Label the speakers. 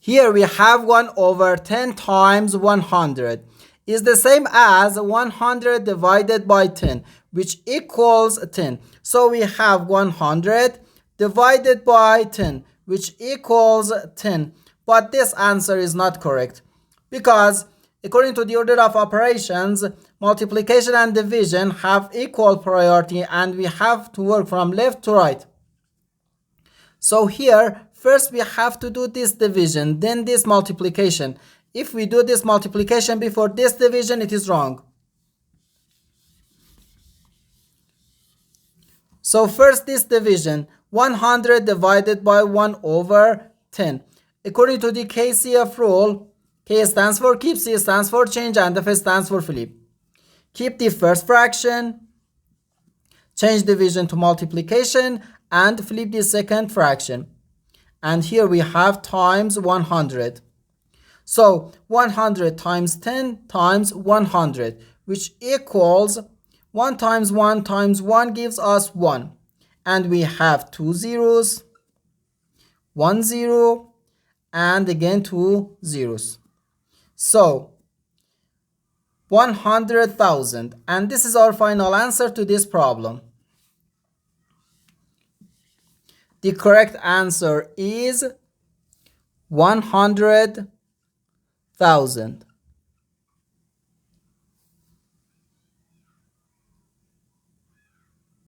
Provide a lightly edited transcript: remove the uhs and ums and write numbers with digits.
Speaker 1: Here we have 1 over 10 times 100 is the same as 100 divided by 10, which equals 10. So we have 100 divided by 10, which equals 10. But this answer is not correct because according to the order of operations, multiplication and division have equal priority and we have to work from left to right. So here, first we have to do this division, then this multiplication. If we do this multiplication before this division, it is wrong. So first this division, 100 divided by 1 over 10. According to the KCF rule, K stands for keep, C stands for change, and F stands for flip. Keep the first fraction, change division to multiplication, and flip the second fraction. And here we have times 100. So 100 times 10 times 100, which equals 1 times 1 times 1 gives us 1. And we have 2 zeros, 1 0, and again 2 zeros. So 100,000. And this is our final answer to this problem. The correct answer is 100,000.